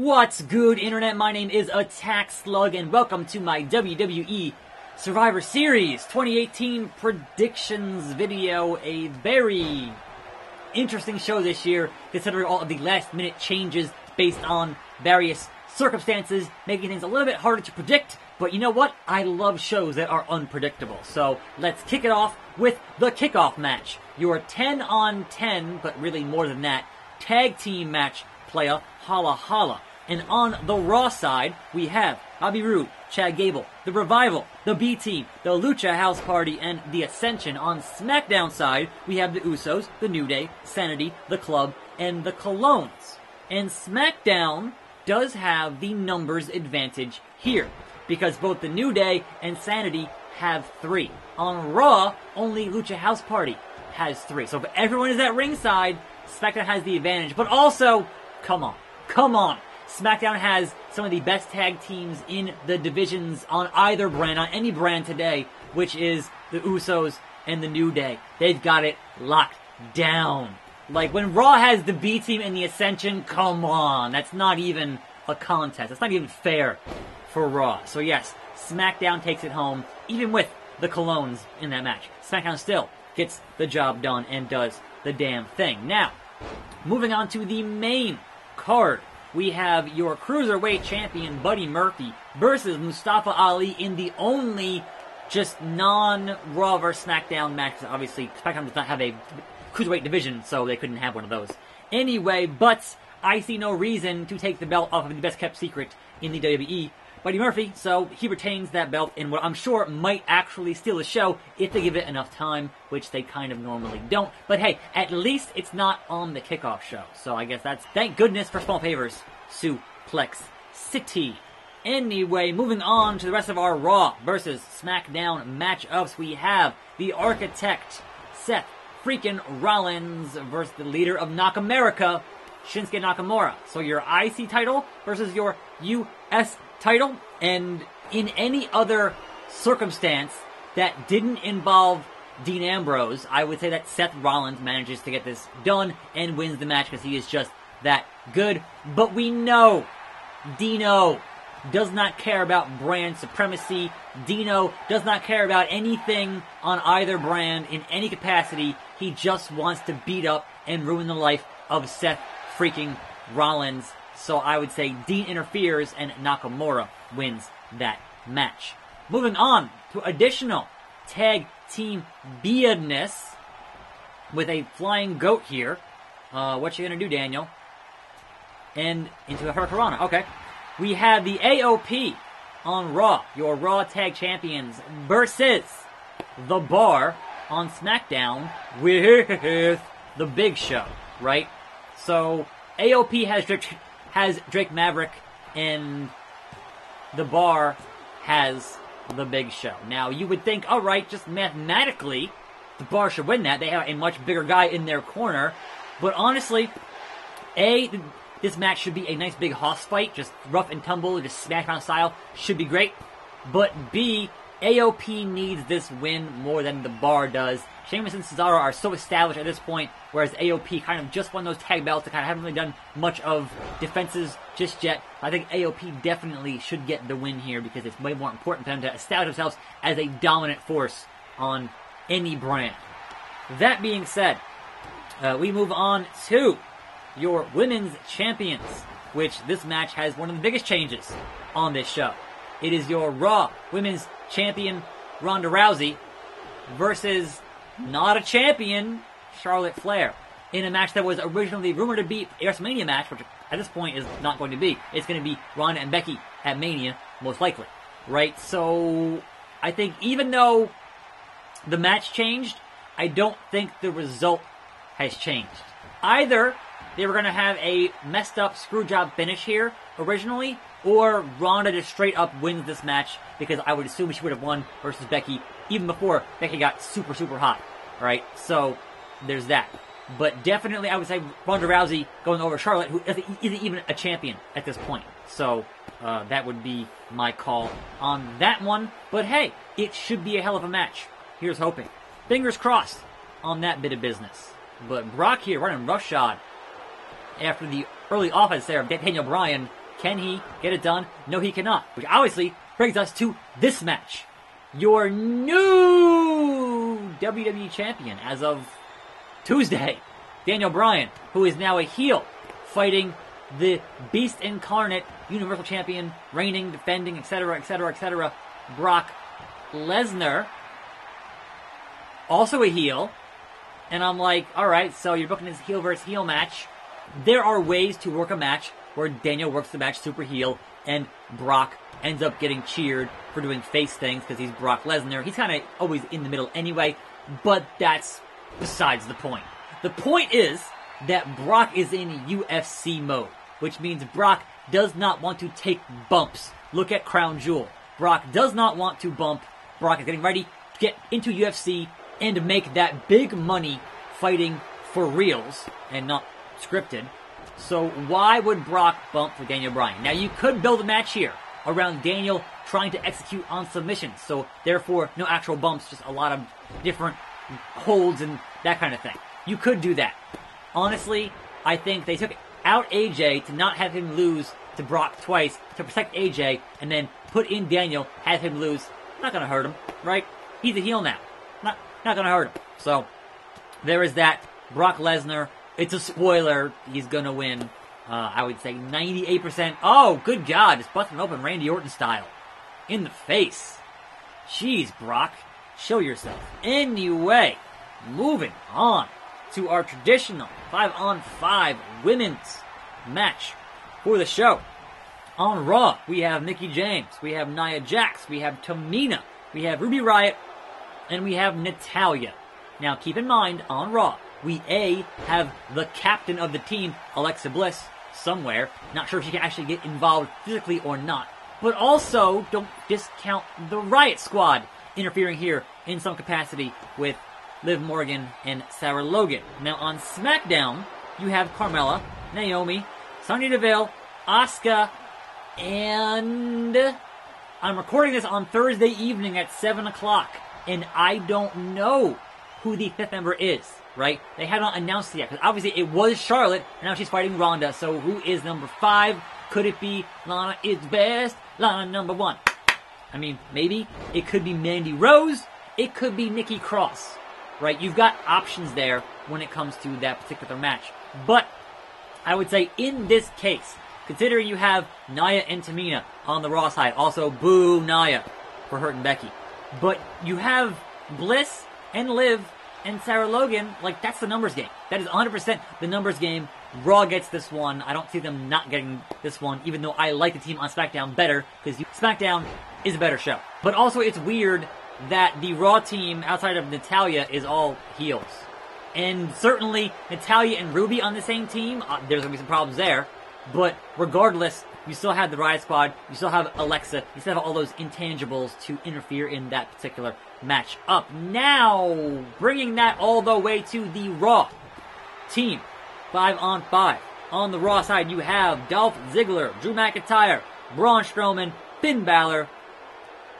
What's good, Internet? My name is Attack Slug, and welcome to my WWE Survivor Series 2018 predictions video. A very interesting show this year, considering all of the last-minute changes based on various circumstances, making things a little bit harder to predict. But you know what? I love shows that are unpredictable. So let's kick it off with the kickoff match. Your 10-on-10, but really more than that, tag team match playa, Holla Holla. And on the Raw side, we have Bobby Roode, Chad Gable, The Revival, the B-Team, the Lucha House Party, and the Ascension. On SmackDown side, we have the Usos, the New Day, Sanity, the Club, and the Colognes. And SmackDown does have the numbers advantage here, because both the New Day and Sanity have 3. On Raw, only Lucha House Party has 3. So if everyone is at ringside, SmackDown has the advantage. But also, come on. SmackDown has some of the best tag teams in the divisions on either brand, on any brand today, which is the Usos and the New Day. They've got it locked down. Like, when Raw has the B-Team and the Ascension, come on. That's not even a contest. That's not even fair for Raw. So yes, SmackDown takes it home, even with the Colognes in that match. SmackDown still gets the job done and does the damn thing. Now, moving on to the main card, we have your Cruiserweight Champion Buddy Murphy versus Mustafa Ali in the only just non-Raw vs. SmackDown match. Obviously, SmackDown does not have a Cruiserweight division, so they couldn't have one of those. Anyway, but I see no reason to take the belt off of the best-kept secret in the WWE, Buddy Murphy, so he retains that belt in what I'm sure might actually steal the show if they give it enough time, which they kind of normally don't. But hey, at least it's not on the kickoff show, so I guess that's thank goodness for small favors, Suplex City. Anyway, moving on to the rest of our Raw versus SmackDown matchups, we have the Architect, Seth freaking Rollins versus the leader of Nakamerica, Shinsuke Nakamura. So your IC title versus your US title, and in any other circumstance that didn't involve Dean Ambrose, I would say that Seth Rollins manages to get this done and wins the match because he is just that good. But we know Dino does not care about brand supremacy. Dino does not care about anything on either brand in any capacity. He just wants to beat up and ruin the life of Seth freaking Rollins. So I would say Dean interferes and Nakamura wins that match. Moving on to additional tag team business with a flying goat here. What you gonna do, Daniel? And into a Hurricanrana. Okay. We have the AOP on Raw, your Raw Tag Champions, versus The Bar on SmackDown with The Big Show, right? So AOP has Drake Maverick, and The Bar has The Big Show. Now, you would think, alright, just mathematically, The Bar should win that. They have a much bigger guy in their corner. But honestly, this match should be a nice big hoss fight, just rough and tumble, just SmackDown style, should be great. But B, AOP needs this win more than The Bar does. Sheamus and Cesaro are so established at this point, whereas AOP kind of just won those tag belts that kind of haven't really done much of defenses just yet. I think AOP definitely should get the win here because it's way more important for them to establish themselves as a dominant force on any brand. That being said, we move on to your Women's Champions, which this match has one of the biggest changes on this show. It is your Raw Women's Champion Ronda Rousey versus not a champion, Charlotte Flair, in a match that was originally rumored to be a WrestleMania match, which at this point is not going to be. It's going to be Ronda and Becky at Mania, most likely, right? So I think even though the match changed, I don't think the result has changed. Either they were going to have a messed up screwjob finish here originally, or Ronda just straight up wins this match, because I would assume she would have won versus Becky even before Becky got super, super hot, right? So there's that. But definitely I would say Ronda Rousey going over Charlotte, who isn't even a champion at this point. So that would be my call on that one. But hey, it should be a hell of a match. Here's hoping. Fingers crossed on that bit of business. But Brock here running roughshod after the early offense there of Daniel Bryan Can he get it done? No, he cannot. Which obviously brings us to this match. Your new WWE Champion as of Tuesday, Daniel Bryan, who is now a heel, fighting the Beast Incarnate, Universal Champion, reigning, defending, etc., etc., etc., Brock Lesnar, also a heel. And I'm like, alright, so you're booking this heel versus heel match. There are ways to work a match where Daniel works the match super heel, and Brock ends up getting cheered for doing face things because he's Brock Lesnar. He's kind of always in the middle anyway, but that's besides the point. The point is that Brock is in UFC mode, which means Brock does not want to take bumps. Look at Crown Jewel. Brock does not want to bump. Brock is getting ready to get into UFC and make that big money fighting for reals and not scripted. So why would Brock bump for Daniel Bryan? Now you could build a match here around Daniel trying to execute on submissions. So therefore, no actual bumps, just a lot of different holds and that kind of thing. You could do that. Honestly, I think they took out AJ to not have him lose to Brock twice to protect AJ, and then put in Daniel, have him lose. Not gonna hurt him, right? He's a heel now. Not gonna hurt him. So, there is that. Brock Lesnar, it's a spoiler, he's gonna win. I would say 98%. Oh, good God, just busting open Randy Orton style. In the face. Jeez, Brock. Show yourself. Anyway, moving on to our traditional 5-on-5 women's match for the show. On Raw, we have Mickie James, we have Nia Jax, we have Tamina, we have Ruby Riott, and we have Natalya. Now, keep in mind, on Raw, we have the captain of the team, Alexa Bliss, somewhere. Not sure if she can actually get involved physically or not. But also, don't discount the Riott Squad interfering here in some capacity with Liv Morgan and Sarah Logan. Now, on SmackDown, you have Carmella, Naomi, Sonya Deville, Asuka, and I'm recording this on Thursday evening at 7 o'clock, and I don't know who the fifth member is, right? They have not announced it yet, because obviously it was Charlotte, and now she's fighting Ronda, so who is number 5? Could it be Lana is best? Lana number 1. I mean, maybe. It could be Mandy Rose. It could be Nikki Cross, right? You've got options there when it comes to that particular match. But I would say in this case, considering you have Nia and Tamina on the Raw side, also boo Nia for hurting Becky. But you have Bliss and Liv and Sarah Logan, like, that's the numbers game. That is 100% the numbers game. Raw gets this one. I don't see them not getting this one, even though I like the team on SmackDown better, because SmackDown is a better show. But also, it's weird that the Raw team, outside of Natalya, is all heels. And certainly, Natalya and Ruby on the same team, there's going to be some problems there. But regardless, you still have the Riott Squad, you still have Alexa, you still have all those intangibles to interfere in that particular match up. Now, bringing that all the way to the Raw team, 5-on-5. On the Raw side, you have Dolph Ziggler, Drew McIntyre, Braun Strowman, Finn Balor,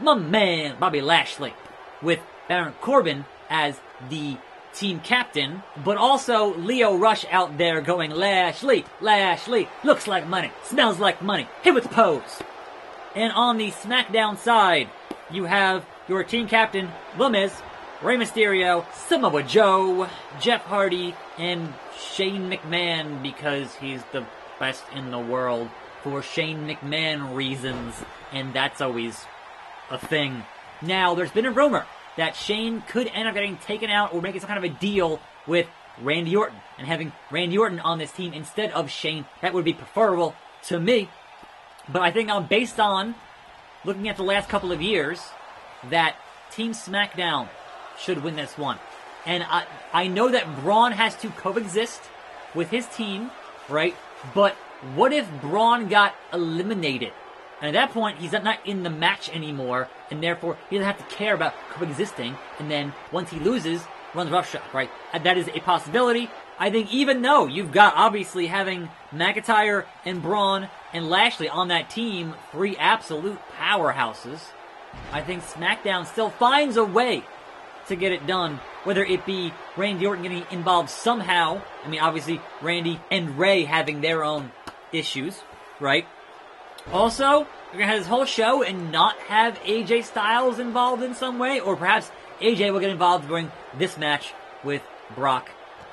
my man Bobby Lashley, with Baron Corbin as the team captain, but also Lio Rush out there going, Lashley, Lashley, looks like money, smells like money, hit with the pose. And on the SmackDown side, you have your team captain, The Miz, Rey Mysterio, Samoa Joe, Jeff Hardy, and Shane McMahon, because he's the best in the world for Shane McMahon reasons, and that's always a thing. Now, there's been a rumor that Shane could end up getting taken out or making some kind of a deal with Randy Orton, and having Randy Orton on this team instead of Shane. That would be preferable to me. But I think based on looking at the last couple of years, that Team SmackDown should win this one. And I know that Braun has to coexist with his team, right? But what if Braun got eliminated? And at that point, he's not in the match anymore, and therefore he doesn't have to care about coexisting. And then once he loses, runs roughshod, right? That is a possibility. I think even though you've got obviously having McIntyre and Braun and Lashley on that team, 3 absolute powerhouses, I think SmackDown still finds a way to get it done, whether it be Randy Orton getting involved somehow. I mean, obviously, Randy and Ray having their own issues, right? Also, we're gonna have this whole show and not have AJ Styles involved in some way, or perhaps AJ will get involved during this match with Brock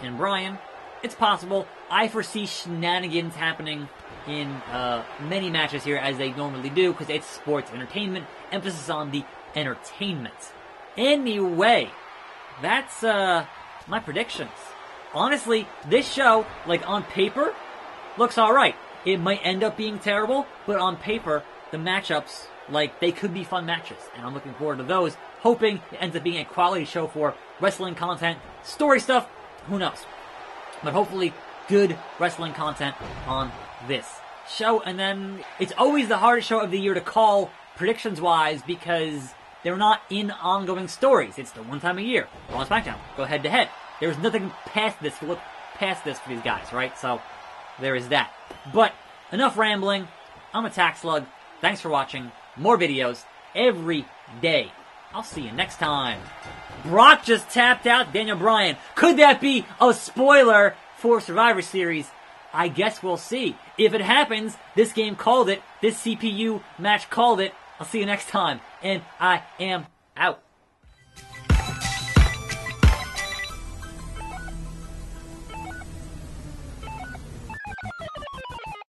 and Bryan. It's possible. I foresee shenanigans happening in many matches here, as they normally do, because it's sports entertainment. Emphasis on the entertainment. Anyway, that's my predictions. Honestly, this show, like on paper, looks alright. It might end up being terrible, but on paper, the matchups, like, they could be fun matches. And I'm looking forward to those, hoping it ends up being a quality show for wrestling content. Story stuff, who knows. But hopefully, good wrestling content on this show. And then, it's always the hardest show of the year to call, predictions-wise, because they're not in ongoing stories. It's the one time a year. Raw and SmackDown, go head to head. There's nothing past this, look past this for these guys, right? So, there is that. But, enough rambling. I'm Attack Slug. Thanks for watching. More videos every day. I'll see you next time. Brock just tapped out Daniel Bryan. Could that be a spoiler for Survivor Series? I guess we'll see. If it happens, this game called it. This CPU match called it. I'll see you next time. And I am out.